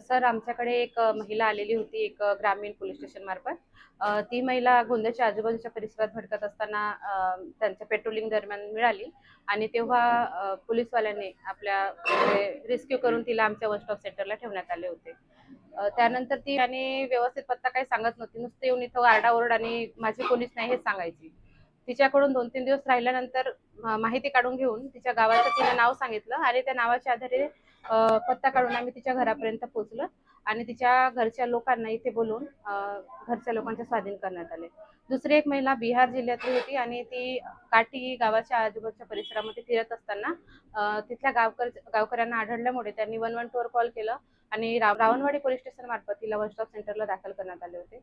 Sir, आमच्याकडे एक महिला आलेली होती एक ग्रामीण पोलीस स्टेशन मार्फत. ती महिला गोंदियाच्या आजूबाजूच्या परिसरात भटकत असताना त्यांच्या पेट्रोलिंग दरम्यान मिळाली आणि तेव्हा पोलीसवाल्यांनी आपल्या रेस्क्यू करून तिला आमच्या वन स्टॉप सेंटरला ठेवण्यात आले होते. त्यानंतर ती आणि व्यवस्थित पत्ता काही सांगत नव्हती, नुसते येऊन इथं आरडाओरड आणि माझे कोणीच नाही हेच सांगायची. तिच्याकडून 2-3 दिवस राहिल्यानंतर माहिती काढून घेऊन तिच्या गावाचं तिने नाव सांगितलं आणि त्या नावाच्या आधारे पत्ता काढून आम्ही तिच्या घरापर्यंत पोहोचलो आणि तिच्या घरच्या लोकांना इथे बोलवून घरच्या लोकांच्या स्वाधीन करण्यात आले. दुसरी एक महिला बिहार जिल्ह्यातली होती आणि ती काठी गावाच्या आजूबाजूच्या परिसरामध्ये फिरत असताना तिथल्या गावकऱ्यांना आढळल्यामुळे त्यांनी 112 वर कॉल केलं आणि रावणवाडी पोलीस स्टेशन मार्फत तिला वन स्टॉप सेंटरला दाखल करण्यात आले होते.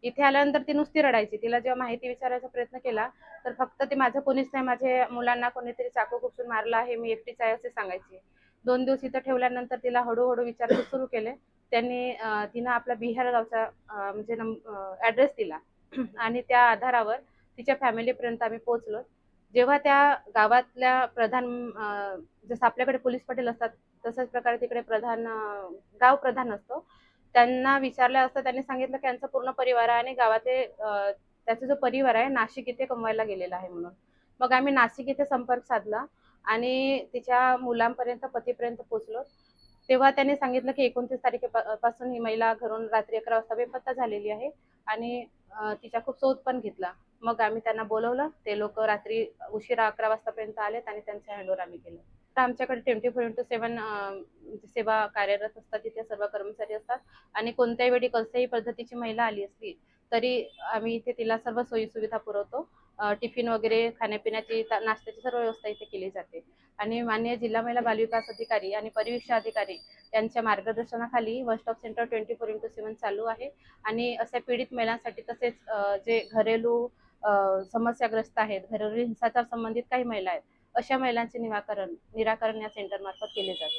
इथे आल्यानंतर ती नुसती रडायची. तिला जेव्हा माहिती विचारायचा प्रयत्न केला तर फक्त ते माझं कोणीच नाही, माझ्या मुलांना कोणीतरी चाकू खुपसून मारलं आहे, मी एकटीच आहे असे सांगायची. 2 दिवस इथं ठेवल्यानंतर तिला हळूहळू विचारपूस सुरू केले. त्यांनी तिनं आपला बिहार गावचा म्हणजे ॲड्रेस दिला आणि त्या आधारावर तिच्या फॅमिलीपर्यंत आम्ही पोहोचलो. जेव्हा त्या गावातल्या प्रधान जसं आपल्याकडे पोलीस पाटील असतात तशाच प्रकारे तिकडे गाव प्रधान असतो. त्यांना विचारलं असता त्यांनी सांगितलं की यांचा पूर्ण परिवार आहे आणि गावातले त्याचा जो परिवार आहे नाशिक इथे कमवायला गेलेला आहे म्हणून. मग आम्ही नाशिक इथे संपर्क साधला आणि तिच्या मुलांपर्यंत पतीपर्यंत पोहोचलो. तेव्हा त्यांनी सांगितलं की 29 तारखेपासून ही महिला घरून रात्री 11 वाजता बेपत्ता झालेली आहे आणि तिचा खूप शोध पण घेतला. मग आम्ही त्यांना बोलवलं. ते लोक रात्री उशिरा 11 वाजतापर्यंत आलेत आणि त्यांचं हँडओव्हर आम्ही केलं. तर आमच्याकडे 24x7 सेवा कार्यरत असतात. तिथे सर्व कर्मचारी असतात आणि कोणत्याही वेळी कोणत्याही पद्धतीची महिला आली असली तरी आम्ही इथे तिला सर्व सोयी सुविधा पुरवतो. टिफिन वगैरे, खाण्यापिण्याची, नाश्त्याची सर्व व्यवस्था इथे केली जाते आणि माननीय जिल्हा महिला बालविकास अधिकारी आणि परिवीक्षा अधिकारी यांच्या मार्गदर्शनाखाली वन स्टॉप सेंटर 24x7 चालू आहे आणि अशा पीडित महिलांसाठी तसेच जे घरेलू समस्याग्रस्त आहेत, घरेलू हिंसाचार संबंधित काही महिला आहेत, अशा महिलांचे निराकरण या सेंटर मार्फत केले जाते.